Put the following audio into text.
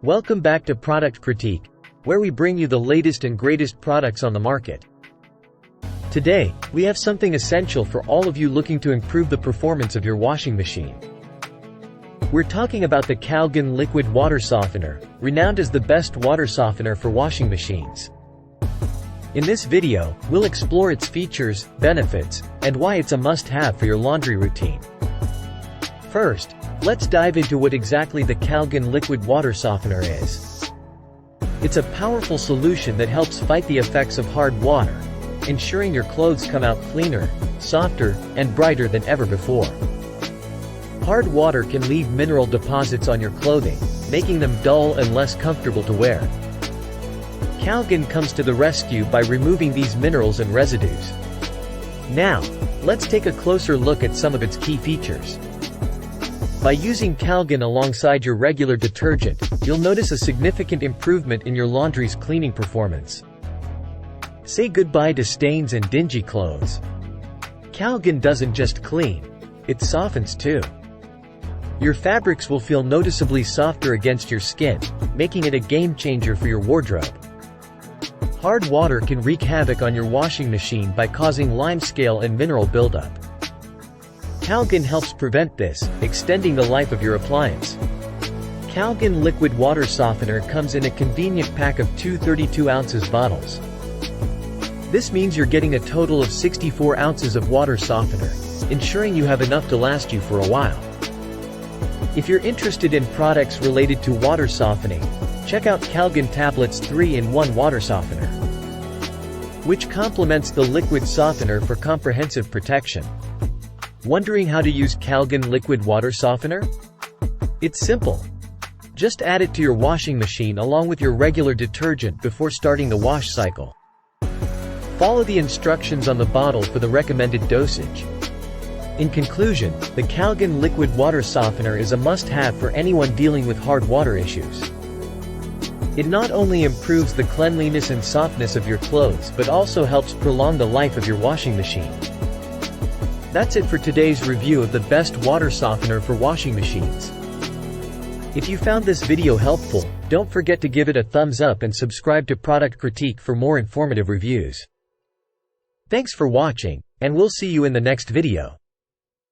Welcome back to Product Critique, where we bring you the latest and greatest products on the market. Today, we have something essential for all of you looking to improve the performance of your washing machine. We're talking about the Calgon Liquid Water Softener, renowned as the best water softener for washing machines. In this video, we'll explore its features, benefits, and why it's a must-have for your laundry routine. First, let's dive into what exactly the Calgon Liquid Water Softener is. It's a powerful solution that helps fight the effects of hard water, ensuring your clothes come out cleaner, softer, and brighter than ever before. Hard water can leave mineral deposits on your clothing, making them dull and less comfortable to wear. Calgon comes to the rescue by removing these minerals and residues. Now, let's take a closer look at some of its key features. By using Calgon alongside your regular detergent, you'll notice a significant improvement in your laundry's cleaning performance. Say goodbye to stains and dingy clothes. Calgon doesn't just clean, it softens too. Your fabrics will feel noticeably softer against your skin, making it a game changer for your wardrobe. Hard water can wreak havoc on your washing machine by causing limescale and mineral buildup. Calgon helps prevent this, extending the life of your appliance. Calgon Liquid Water Softener comes in a convenient pack of two 32-ounce bottles. This means you're getting a total of 64 ounces of water softener, ensuring you have enough to last you for a while. If you're interested in products related to water softening, check out Calgon Tablet's 3-in-1 Water Softener, which complements the liquid softener for comprehensive protection. Wondering how to use Calgon Liquid Water Softener? It's simple. Just add it to your washing machine along with your regular detergent before starting the wash cycle. Follow the instructions on the bottle for the recommended dosage. In conclusion, the Calgon Liquid Water Softener is a must-have for anyone dealing with hard water issues. It not only improves the cleanliness and softness of your clothes but also helps prolong the life of your washing machine. That's it for today's review of the best water softener for washing machines. If you found this video helpful, don't forget to give it a thumbs up and subscribe to Product Critique for more informative reviews. Thanks for watching, and we'll see you in the next video.